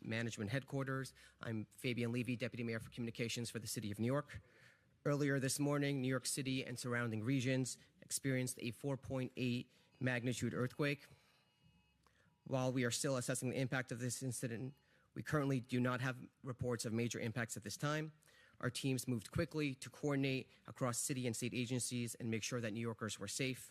Management Headquarters. I'm Fabian Levy, Deputy Mayor for Communications for the City of New York. Earlier this morning, New York City and surrounding regions experienced a 4.8 magnitude earthquake. While we are still assessing the impact of this incident, we currently do not have reports of major impacts at this time. Our teams moved quickly to coordinate across city and state agencies and make sure that New Yorkers were safe.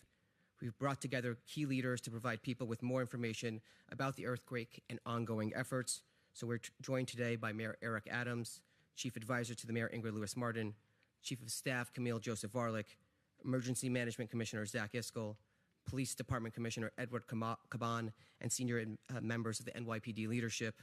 We've brought together key leaders to provide people with more information about the earthquake and ongoing efforts. So we're joined today by Mayor Eric Adams, Chief Advisor to the Mayor Ingrid Lewis-Martin, Chief of Staff Camille Joseph Varlick, Emergency Management Commissioner Zach Iskel, Police Department Commissioner Edward Caban, and senior members of the NYPD leadership,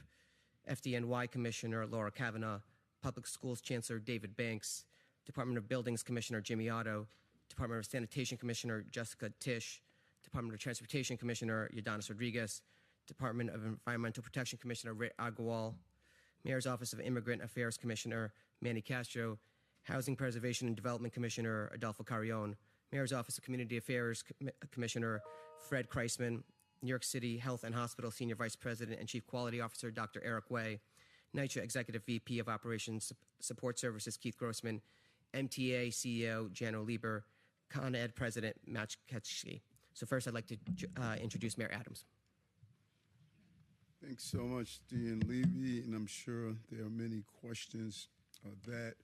FDNY Commissioner Laura Kavanaugh, Public Schools Chancellor David Banks, Department of Buildings Commissioner Jimmy Otto, Department of Sanitation Commissioner Jessica Tisch, Department of Transportation Commissioner Yadanis Rodriguez, Department of Environmental Protection Commissioner Ray Agarwal, Mayor's Office of Immigrant Affairs Commissioner Manny Castro, Housing Preservation and Development Commissioner Adolfo Carrion, Mayor's Office of Community Affairs Commissioner Fred Kreisman, New York City Health and Hospital Senior Vice President and Chief Quality Officer Dr. Eric Way, NYCHA Executive VP of Operations Support Services Keith Grossman, MTA CEO Jano Lieber, Con Ed President Matt Ketschke. So first, I'd like to introduce Mayor Adams. Thanks so much, Dean Levy, and I'm sure there are many questions that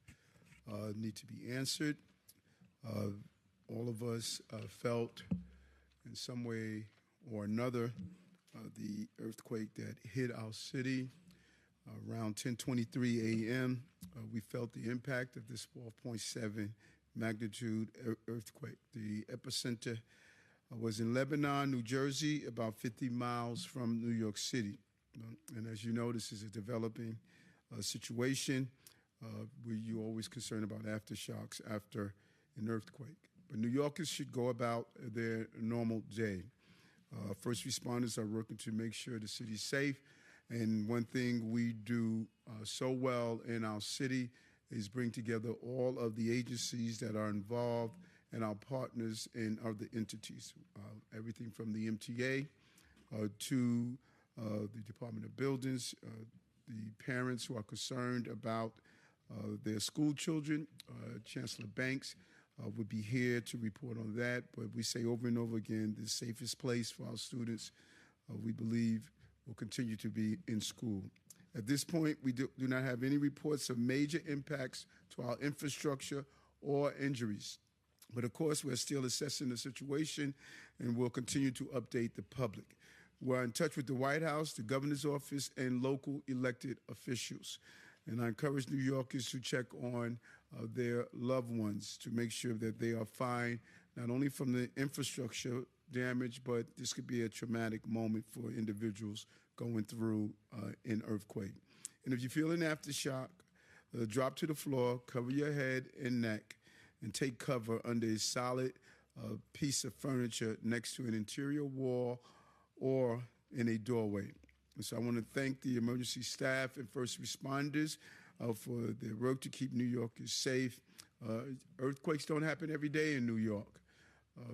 need to be answered. All of us felt in some way or another the earthquake that hit our city around 10:23 a.m. We felt the impact of this 4.7 magnitude earthquake. The epicenter was in Lebanon, New Jersey, about 50 miles from New York City. And as you know, this is a developing situation where you're always concerned about aftershocks after an earthquake. But New Yorkers should go about their normal day. First responders are working to make sure the city's safe. And one thing we do so well in our city is bring together all of the agencies that are involved and our partners in other entities, everything from the MTA to the Department of Buildings, the parents who are concerned about their school children. Chancellor Banks would be here to report on that, but we say over and over again, the safest place for our students, we believe, will continue to be in school. At this point, we do not have any reports of major impacts to our infrastructure or injuries. But of course, we're still assessing the situation and we'll continue to update the public. We're in touch with the White House, the governor's office, and local elected officials. And I encourage New Yorkers to check on their loved ones to make sure that they are fine, not only from the infrastructure damage, but this could be a traumatic moment for individuals going through an earthquake. And if you feel an aftershock, drop to the floor, cover your head and neck, and take cover under a solid piece of furniture next to an interior wall or in a doorway. And so I want to thank the emergency staff and first responders for their work to keep New Yorkers safe. Earthquakes don't happen every day in New York.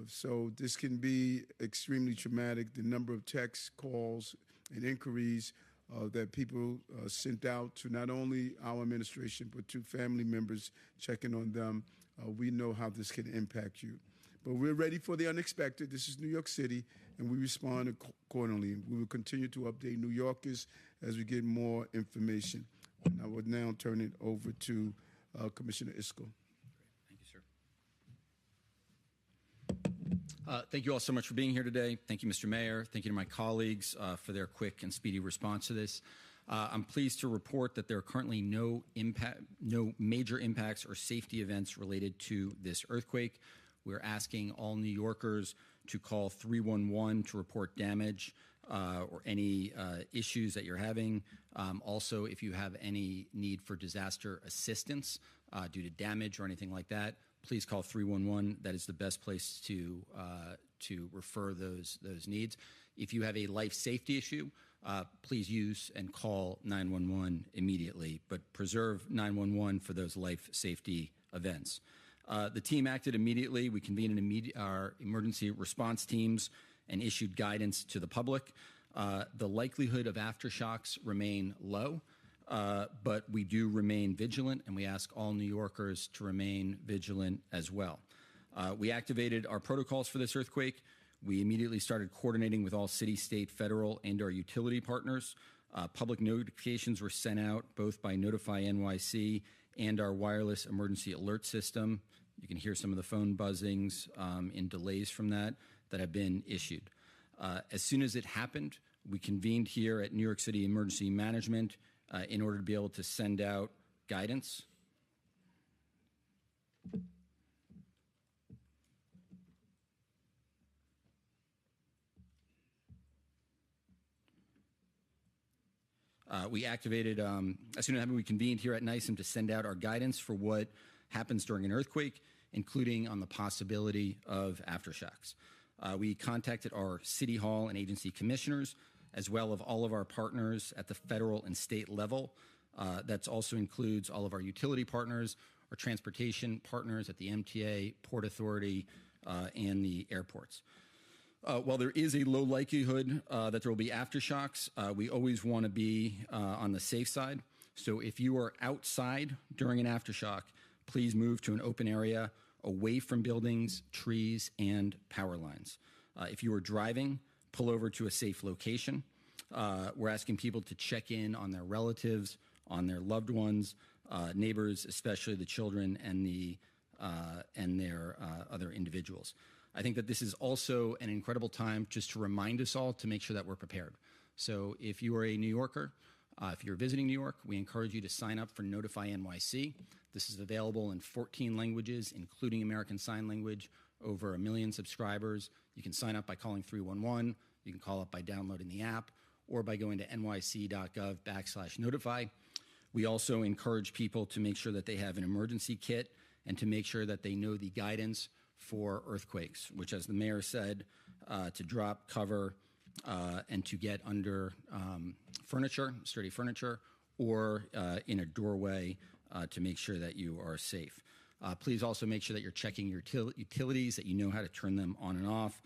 So this can be extremely traumatic. The number of texts, calls, and inquiries that people sent out to not only our administration, but to family members checking on them, we know how this can impact you. But we're ready for the unexpected. This is New York City, and we respond accordingly. We will continue to update New Yorkers as we get more information. And I would now turn it over to Commissioner Iskel. Thank you, sir. Thank you all so much for being here today. Thank you, Mr. Mayor. Thank you to my colleagues for their quick and speedy response to this. I'm pleased to report that there are currently no major impacts or safety events related to this earthquake. We're asking all New Yorkers to call 311 to report damage or any issues that you're having. Also, if you have any need for disaster assistance due to damage or anything like that, please call 311. That is the best place to refer those needs. If you have a life safety issue, please use and call 911 immediately, but preserve 911 for those life safety events. The team acted immediately. We convened our emergency response teams and issued guidance to the public. The likelihood of aftershocks remain low, but we do remain vigilant, and we ask all New Yorkers to remain vigilant as well. We activated our protocols for this earthquake. We immediately started coordinating with all city, state, federal, and our utility partners. Public notifications were sent out both by Notify NYC and our wireless emergency alert system. You can hear some of the phone buzzings and delays from that have been issued. As soon as it happened, we convened here at New York City Emergency Management in order to be able to send out guidance. We activated, as soon as we convened here at NYCEM to send out our guidance for what happens during an earthquake, including on the possibility of aftershocks. We contacted our City Hall and agency commissioners, as well as all of our partners at the federal and state level. That also includes all of our utility partners, our transportation partners at the MTA, Port Authority, and the airports. While there is a low likelihood that there will be aftershocks, we always want to be on the safe side. So if you are outside during an aftershock, please move to an open area away from buildings, trees, and power lines. If you are driving, pull over to a safe location. We're asking people to check in on their relatives, on their loved ones, neighbors, especially the children and their other individuals. I think that this is also an incredible time just to remind us all to make sure that we're prepared. So if you are a New Yorker, if you're visiting New York, we encourage you to sign up for Notify NYC. This is available in 14 languages, including American Sign Language, over 1 million subscribers. You can sign up by calling 311. You can call up by downloading the app or by going to nyc.gov/notify. We also encourage people to make sure that they have an emergency kit and to make sure that they know the guidance for earthquakes, which, as the mayor said, to drop, cover, and to get under furniture, sturdy furniture, or in a doorway to make sure that you are safe. Please also make sure that you're checking your utilities, that you know how to turn them on and off,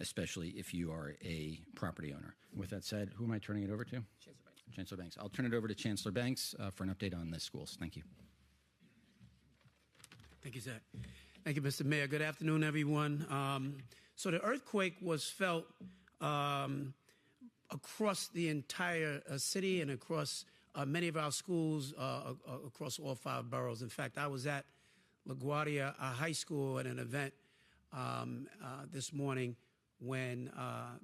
especially if you are a property owner. With that said, who am I turning it over to? Chancellor Banks. Chancellor Banks. I'll turn it over to Chancellor Banks for an update on the schools. Thank you. Thank you, Zach. Thank you, Mr. Mayor. Good afternoon, everyone. So the earthquake was felt across the entire city and across many of our schools across all 5 boroughs. In fact, I was at LaGuardia High School at an event this morning when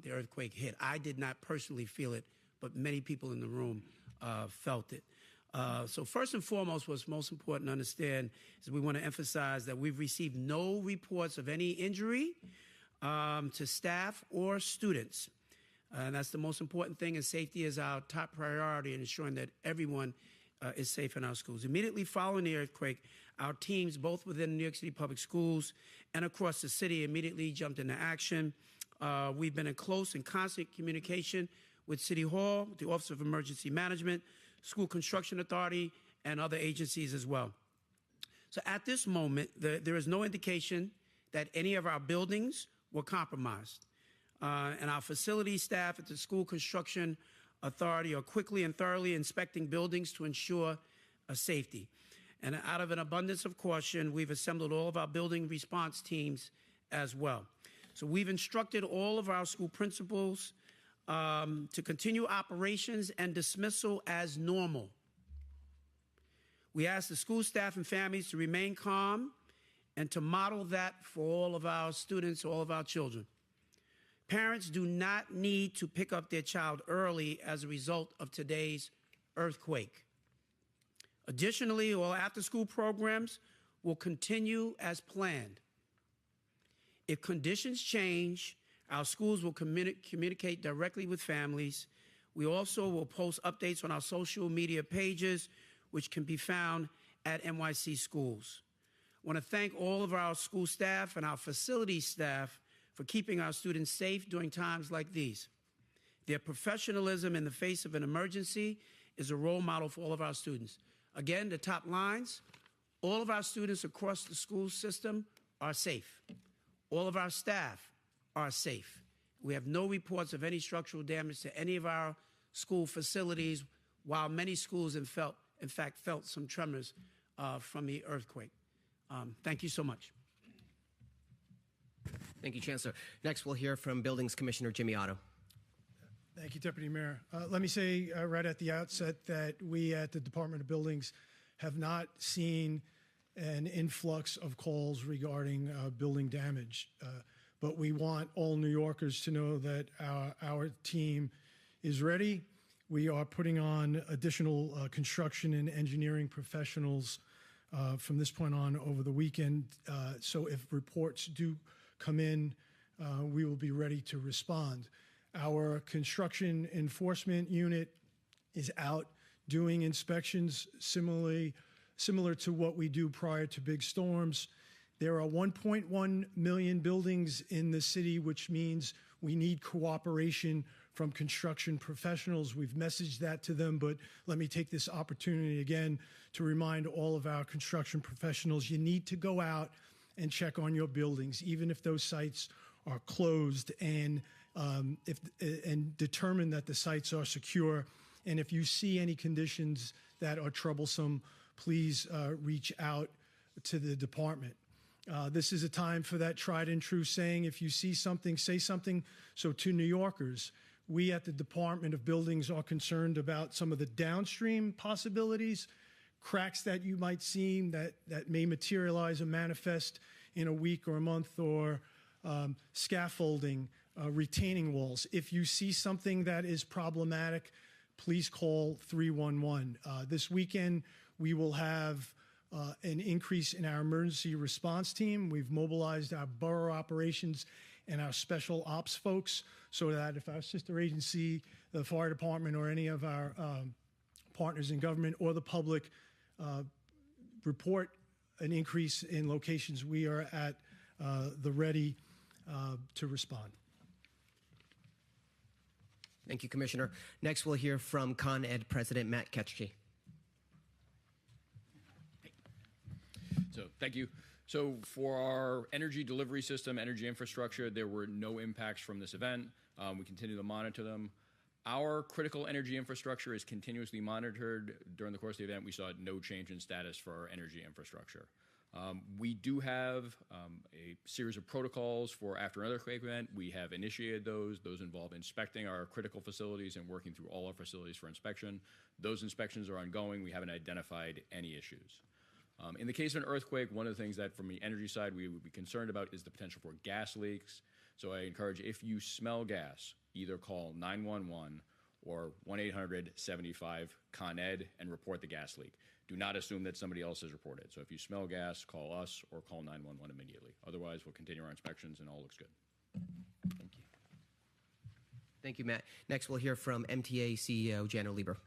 the earthquake hit. I did not personally feel it, but many people in the room felt it. So first and foremost, what's most important to understand is we want to emphasize that we've received no reports of any injury to staff or students. And that's the most important thing, and safety is our top priority in ensuring that everyone is safe in our schools. Immediately following the earthquake, our teams, both within New York City Public Schools and across the city, immediately jumped into action. We've been in close and constant communication with City Hall, the Office of Emergency Management, School Construction Authority, and other agencies as well. So at this moment, there is no indication that any of our buildings were compromised. And our facility staff at the School Construction Authority are quickly and thoroughly inspecting buildings to ensure safety. And out of an abundance of caution, we've assembled all of our building response teams as well. So we've instructed all of our school principals to continue operations and dismissal as normal. We ask the school staff and families to remain calm and to model that for all of our students, all of our children. Parents do not need to pick up their child early as a result of today's earthquake. Additionally, all after-school programs will continue as planned. If conditions change, our schools will communicate directly with families. We also will post updates on our social media pages, which can be found at NYC Schools. I want to thank all of our school staff and our facility staff for keeping our students safe during times like these. Their professionalism in the face of an emergency is a role model for all of our students. Again, the top lines, all of our students across the school system are safe. All of our staff are safe. We have no reports of any structural damage to any of our school facilities, while many schools in fact felt some tremors from the earthquake. Thank you so much. Thank you, Chancellor. Next, we'll hear from Buildings Commissioner Jimmy Otto. Thank you, Deputy Mayor. Let me say right at the outset that we at the Department of Buildings have not seen an influx of calls regarding building damage. But we want all New Yorkers to know that our team is ready. We are putting on additional construction and engineering professionals from this point on over the weekend. So if reports do come in, we will be ready to respond. Our construction enforcement unit is out doing inspections similar to what we do prior to big storms. There are 1.1 million buildings in the city, which means we need cooperation from construction professionals. We've messaged that to them, but let me take this opportunity again to remind all of our construction professionals, you need to go out and check on your buildings, even if those sites are closed, and determine that the sites are secure. And if you see any conditions that are troublesome, please reach out to the department. This is a time for that tried and true saying, if you see something, say something. So to New Yorkers, we at the Department of Buildings are concerned about some of the downstream possibilities, cracks that you might see that may materialize and manifest in a week or a month, or scaffolding, retaining walls. If you see something that is problematic, please call 311. This weekend, we will have an increase in our emergency response team. We've mobilized our borough operations and our special ops folks so that if our sister agency, the fire department, or any of our partners in government or the public report an increase in locations, we are at the ready to respond. Thank you, Commissioner. Next, we'll hear from Con Ed President Matt Castro. So thank you. So for our energy delivery system, energy infrastructure, there were no impacts from this event. We continue to monitor them. Our critical energy infrastructure is continuously monitored. During the course of the event, we saw no change in status for our energy infrastructure. We do have a series of protocols for after an earthquake event. We have initiated those. Those involve inspecting our critical facilities and working through all our facilities for inspection. Those inspections are ongoing. We haven't identified any issues. In the case of an earthquake, one of the things that from the energy side we would be concerned about is the potential for gas leaks. So I encourage, if you smell gas, either call 911 or 1-800-75-CON-ED and report the gas leak. Do not assume that somebody else has reported. So if you smell gas, call us or call 911 immediately. Otherwise, we'll continue our inspections and all looks good. Thank you. Thank you, Matt. Next, we'll hear from MTA CEO Jano Lieber.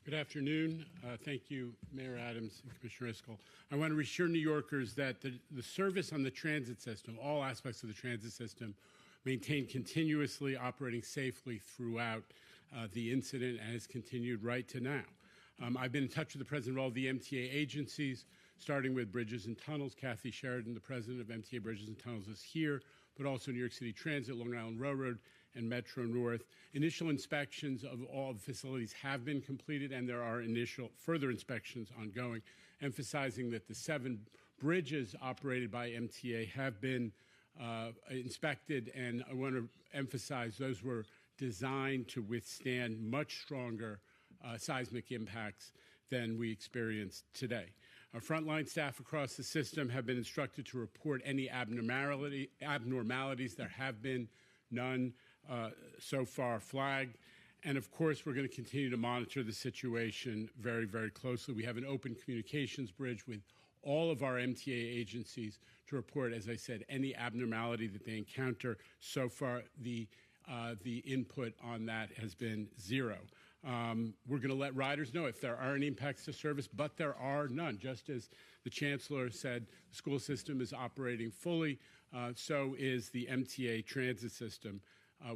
Good afternoon. Thank you, Mayor Adams and Commissioner Iscol. I want to reassure New Yorkers that the service on the transit system, all aspects of the transit system, maintained continuously operating safely throughout the incident and has continued right to now. I've been in touch with the president of all the MTA agencies, starting with Bridges and Tunnels. Kathy Sheridan, the president of MTA Bridges and Tunnels, is here, but also New York City Transit, Long Island Railroad, and Metro North. Initial inspections of all the facilities have been completed, and there are initial further inspections ongoing, emphasizing that the 7 bridges operated by MTA have been inspected, and I want to emphasize those were designed to withstand much stronger seismic impacts than we experienced today. Our frontline staff across the system have been instructed to report any abnormalities. There have been none so far flagged. And of course, we're going to continue to monitor the situation very, very closely. We have an open communications bridge with all of our MTA agencies to report, as I said, any abnormality that they encounter. So far, the input on that has been 0. We're going to let riders know if there are any impacts to service, but there are none. Just as the Chancellor said, the school system is operating fully, so is the MTA transit system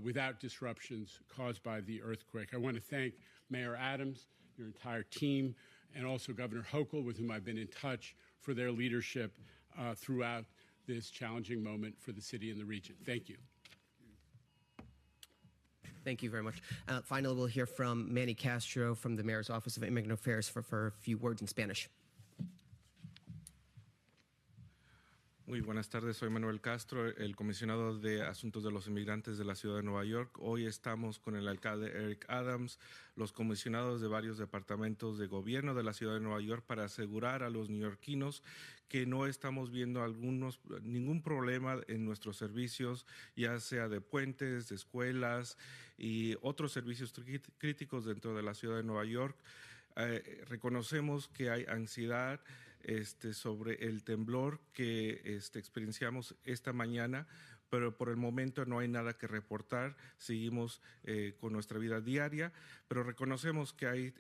without disruptions caused by the earthquake. I want to thank Mayor Adams, your entire team, and also Governor Hochul, with whom I've been in touch, for their leadership throughout this challenging moment for the city and the region. Thank you. Thank you very much. Finally, we'll hear from Manny Castro from the Mayor's Office of Immigrant Affairs for a few words in Spanish. Muy buenas tardes, soy Manuel Castro, el comisionado de Asuntos de los Inmigrantes de la Ciudad de Nueva York. Hoy estamos con el alcalde Eric Adams, los comisionados de varios departamentos de gobierno de la Ciudad de Nueva York para asegurar a los neoyorquinos que no estamos viendo ningún problema en nuestros servicios, ya sea de puentes, de escuelas y otros servicios críticos dentro de la Ciudad de Nueva York. Reconocemos que hay ansiedad sobre el temblor que experienciamos esta mañana, pero por el momento no hay nada que reportar. Seguimos con nuestra vida diaria, pero reconocemos que hay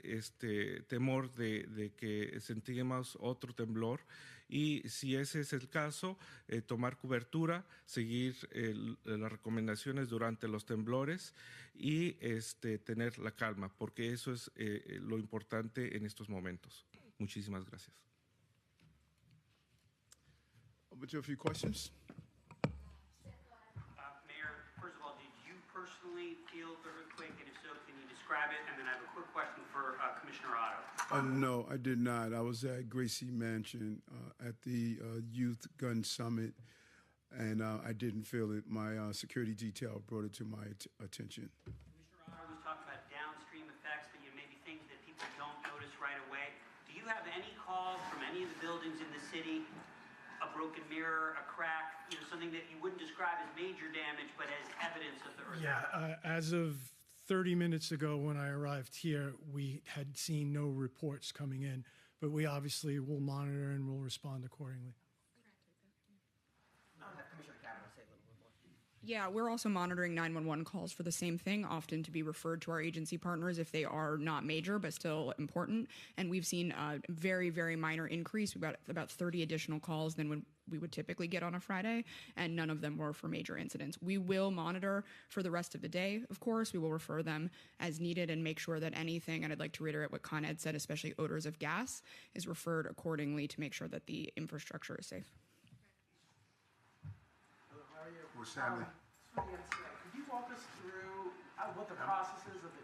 temor de que sentimos otro temblor, y si ese es el caso, tomar cobertura, seguir las recomendaciones durante los temblores y tener la calma, porque eso es lo importante en estos momentos. Muchísimas gracias. Open to a few questions. Mayor, first of all, did you personally feel the earthquake? And if so, can you describe it? And then I have a quick question for Commissioner Otto. No, I did not. I was at Gracie Mansion at the Youth Gun Summit, and I didn't feel it. My security detail brought it to my attention. Commissioner Otto was talking about downstream effects, that maybe things that people don't notice right away. Do you have any calls from any of the buildings in the city? A broken mirror, a crack, something that you wouldn't describe as major damage, but as evidence of the earthquake? Yeah, as of 30 minutes ago when I arrived here, we had seen no reports coming in, but we obviously will monitor and will respond accordingly. Yeah, we're also monitoring 911 calls for the same thing, often to be referred to our agency partners if they are not major but still important. And we've seen a very, very minor increase. We've got about 30 additional calls than we would typically get on a Friday, and none of them were for major incidents. We will monitor for the rest of the day, of course. We will refer them as needed and make sure that anything, and I'd like to reiterate what Con Ed said, especially odors of gas, is referred accordingly to make sure that the infrastructure is safe. Stanley. Could you walk us through what the process is of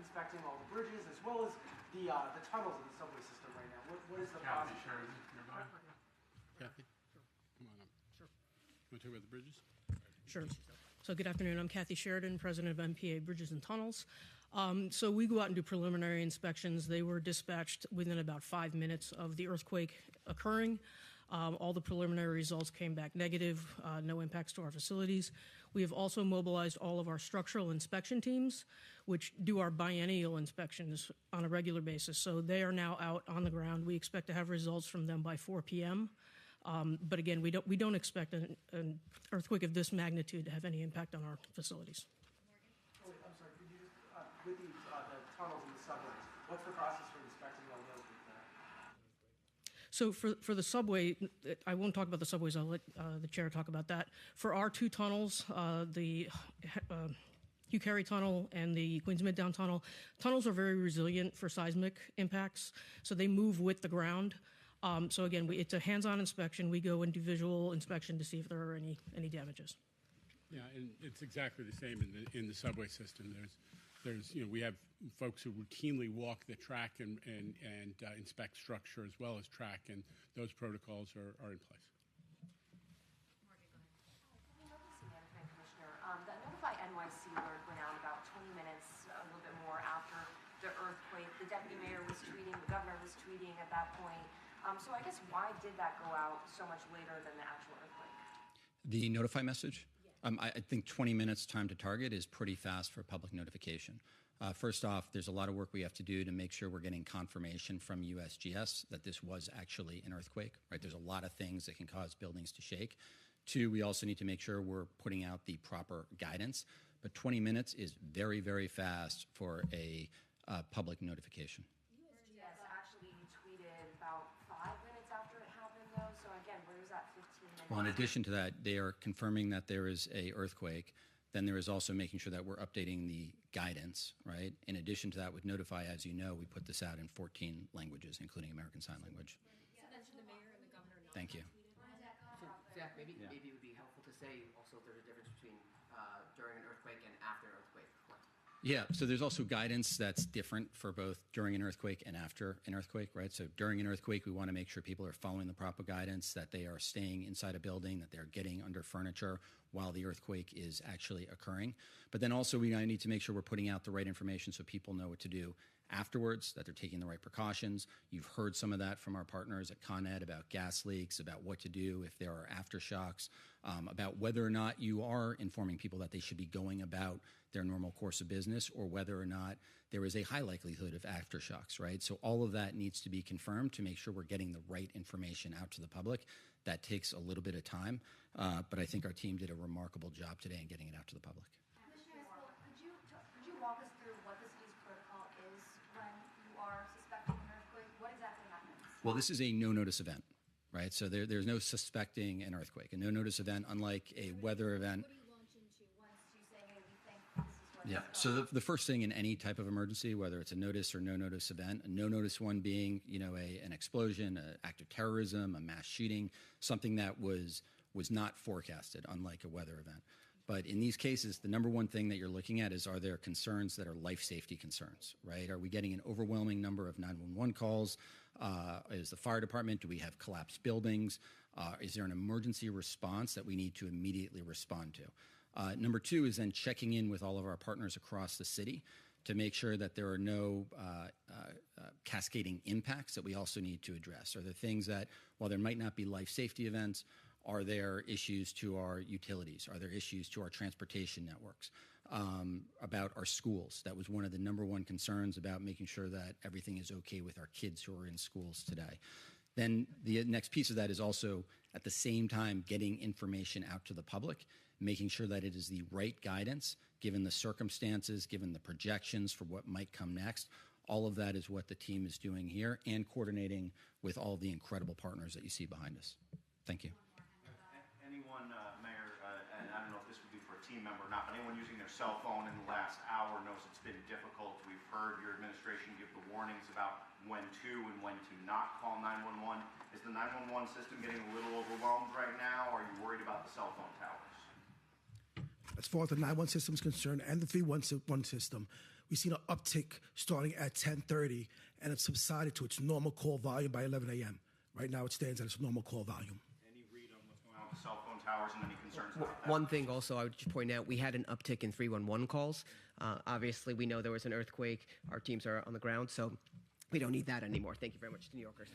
inspecting all the bridges as well as the tunnels in the subway system right now? What is the process? Sheridan, nearby. Kathy, come on up. Sure. You want to talk about the bridges? Sure. So good afternoon. I'm Kathy Sheridan, president of MPA Bridges and Tunnels. So we go out and do preliminary inspections. They were dispatched within about 5 minutes of the earthquake occurring. All the preliminary results came back negative, no impacts to our facilities. We have also mobilized all of our structural inspection teams, which do our biennial inspections on a regular basis. So they are now out on the ground. We expect to have results from them by 4 p.m. But again, we don't expect an earthquake of this magnitude to have any impact on our facilities. Oh, wait, I'm sorry. Could you just, with the tunnels and the subways, what's the process for inspecting all those? So for the subway, I won't talk about the subways. I'll let the chair talk about that. For our two tunnels, the Hugh Carey Tunnel and the Queens Midtown Tunnel, tunnels are very resilient for seismic impacts, so they move with the ground. So again, it's a hands-on inspection. We go and do visual inspection to see if there are any damages. Yeah, and it's exactly the same in the subway system. There's we have folks who routinely walk the track and inspect structure as well as track, and those protocols are in place. Emergency Management Commissioner, that Notify NYC alert went out about 20 minutes, a little bit more after the earthquake. The deputy mayor was tweeting, the governor was tweeting at that point. So I guess why did that go out so much later than the actual earthquake? The notify message? I think 20 minutes time to target is pretty fast for public notification. First off, there's a lot of work we have to do to make sure we're getting confirmation from USGS that this was actually an earthquake, right? There's a lot of things that can cause buildings to shake. Two, we also need to make sure we're putting out the proper guidance. But 20 minutes is very, very fast for a public notification. USGS actually tweeted about 5 minutes after it happened, though. So again, where is that 15 minutes? Well, in addition to that, they are confirming that there is a earthquake. Then there is also making sure that we're updating the guidance, right? In addition to that, with Notify, as you know, we put this out in 14 languages, including American Sign Language. So then should the mayor and the governor not Thank you. Zach, maybe it would be helpful to say also if there's a difference between during an earthquake and after an earthquake. Yeah, so there's also guidance that's different for both during an earthquake and after an earthquake, right? So during an earthquake, we want to make sure people are following the proper guidance, that they are staying inside a building, that they're getting under furniture while the earthquake is actually occurring. But then also we need to make sure we're putting out the right information so people know what to do afterwards, that they're taking the right precautions. You've heard some of that from our partners at Con Ed about gas leaks, about what to do if there are aftershocks, about whether or not you are informing people that they should be going about their normal course of business, or whether or not there is a high likelihood of aftershocks, right? So all of that needs to be confirmed to make sure we're getting the right information out to the public. That takes a little bit of time, but I think our team did a remarkable job today in getting it out to the public. Commissioner Isbell, could you walk us through what the city's protocol is when you are suspecting an earthquake? What exactly happens? Well, this is a no-notice event, right? So there's no suspecting an earthquake. A no-notice event, unlike a weather event. What do you launch into once you say, hey, we think this is what Yeah. So the first thing in any type of emergency, whether it's a notice or no notice event, a no notice one being, an explosion, an act of terrorism, a mass shooting, something that was not forecasted, unlike a weather event. But in these cases, the number one thing that you're looking at is, are there concerns that are life safety concerns, right? Are we getting an overwhelming number of 911 calls? Is the fire department, do we have collapsed buildings? Is there an emergency response that we need to immediately respond to? Number two is then checking in with all of our partners across the city to make sure that there are no cascading impacts that we also need to address. Are there things that, while there might not be life safety events, are there issues to our utilities? Are there issues to our transportation networks? About our schools? That was one of the number one concerns, about making sure that everything is okay with our kids who are in schools today. Then the next piece of that is also, at the same time, getting information out to the public, making sure that it is the right guidance, given the circumstances, given the projections for what might come next. All of that is what the team is doing here, and coordinating with all the incredible partners that you see behind us. Thank you. Anyone, Mayor, and I don't know if this would be for a team member or not, but anyone using their cell phone in the last hour knows it's been difficult. We've heard your administration give the warnings about when to and when to not call 911. Is the 911 system getting a little overwhelmed right now? Or are you worried about the cell phone towers? As far as the 911 system is concerned, and the 311 system, we've seen an uptick starting at 10:30, and it's subsided to its normal call volume by 11 a.m. Right now, it stands at its normal call volume. Any read on what's going on with the cell phone towers and any concerns about that? One thing also I would just point out, we had an uptick in 311 calls. Obviously, we know there was an earthquake. Our teams are on the ground, so we don't need that anymore. Thank you very much to New Yorkers.